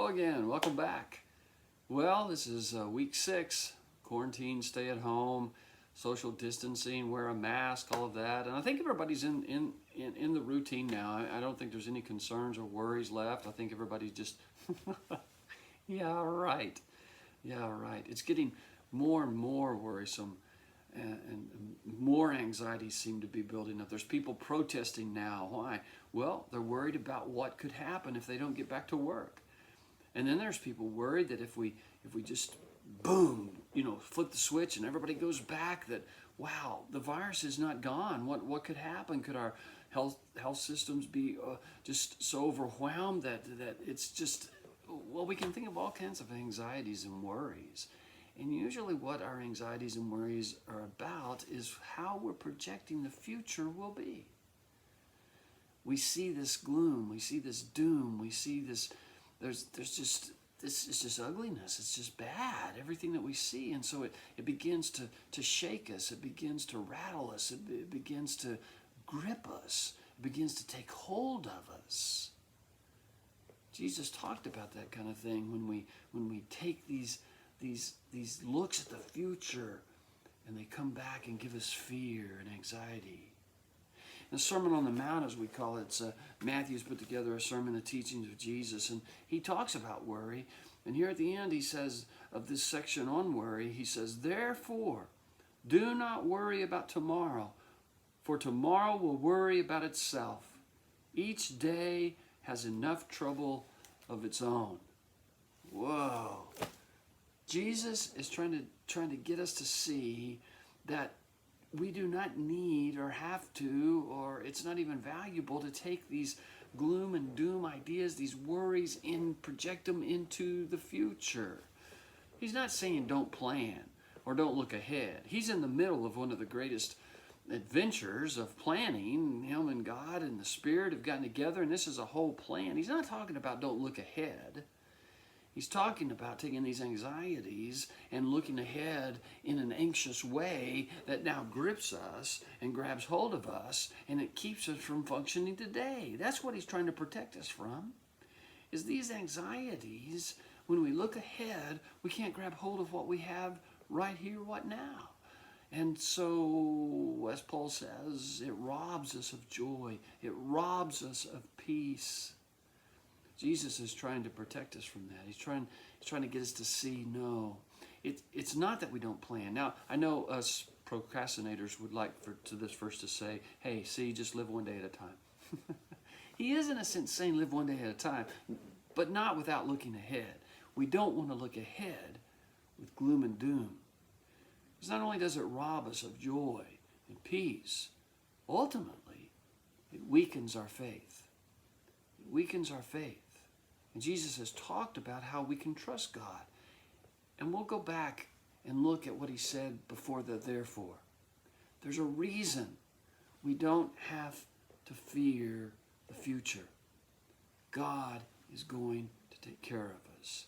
Hello again. Welcome back. Well, this is week 6. Quarantine, stay at home, social distancing, wear a mask, all of that. And I think everybody's in the routine now. I don't think there's any concerns or worries left. I think everybody's just, yeah, right. Yeah, right. It's getting more and more worrisome, and more anxieties seem to be building up. There's people protesting now. Why? Well, they're worried about what could happen if they don't get back to work. And then there's people worried that if we just boom, flip the switch and everybody goes back, that wow, the virus is not gone. What could happen? Could our health systems be just so overwhelmed that it's just, well, we can think of all kinds of anxieties and worries. And usually what our anxieties and worries are about is how we're projecting the future will be. We see this gloom, we see this doom, we see this, there's just, this is just ugliness, it's just bad, everything that we see. And so it begins to shake us, it begins to rattle us, it begins to grip us, it begins to take hold of us. Jesus talked about that kind of thing when we take these looks at the future and they come back and give us fear and anxiety. The Sermon on the Mount, as we call it, Matthew's put together a sermon, the teachings of Jesus, and he talks about worry. And here at the end, he says, of this section on worry, he says, "Therefore, do not worry about tomorrow, for tomorrow will worry about itself. Each day has enough trouble of its own." Whoa. Jesus is trying to get us to see that we do not need or have to, or it's not even valuable to take these gloom and doom ideas, these worries, and project them into the future. He's not saying don't plan or don't look ahead. He's in the middle of one of the greatest adventures of planning. Him and God and the Spirit have gotten together, and this is a whole plan. He's not talking about don't look ahead. He's talking about taking these anxieties and looking ahead in an anxious way that now grips us and grabs hold of us, and it keeps us from functioning today. That's what he's trying to protect us from, is these anxieties. When we look ahead, we can't grab hold of what we have right here, what now. And so, as Paul says, it robs us of joy. It robs us of peace. Jesus is trying to protect us from that. He's trying to get us to see, no, it's not that we don't plan. Now, I know us procrastinators would like to this verse to say, hey, see, just live one day at a time. He is, in a sense, saying live one day at a time, but not without looking ahead. We don't want to look ahead with gloom and doom. Because not only does it rob us of joy and peace, ultimately, it weakens our faith. It weakens our faith. And Jesus has talked about how we can trust God. And we'll go back and look at what he said before the therefore. There's a reason we don't have to fear the future. God is going to take care of us.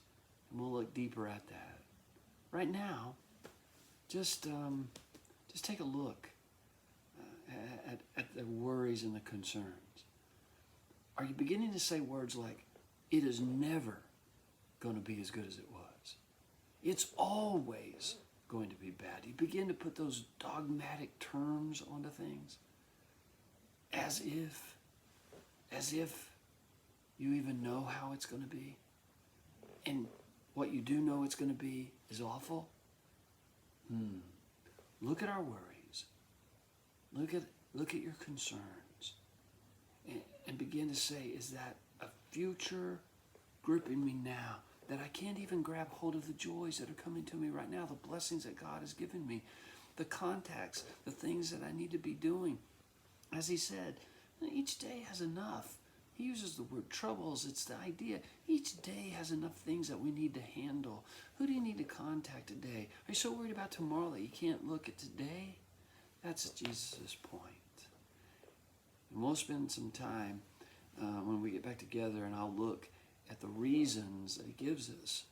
And we'll look deeper at that. Right now, just take a look at the worries and the concerns. Are you beginning to say words like, it is never going to be as good as it was? It's always going to be bad. You begin to put those dogmatic terms onto things as if you even know how it's going to be. And what you do know it's going to be is awful. Look at our worries. Look at your concerns. And begin to say, is that a future gripping me now, that I can't even grab hold of the joys that are coming to me right now, the blessings that God has given me, the contacts, the things that I need to be doing. As he said, each day has enough. He uses the word troubles. It's the idea. Each day has enough things that we need to handle. Who do you need to contact today? Are you so worried about tomorrow that you can't look at today? That's Jesus' point. And we'll spend some time when we get back together, and I'll look at the reasons that he gives us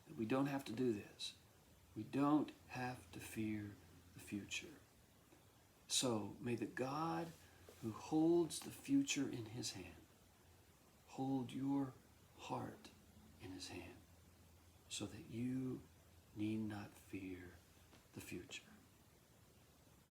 that we don't have to do this. We don't have to fear the future. So may the God who holds the future in his hand hold your heart in his hand so that you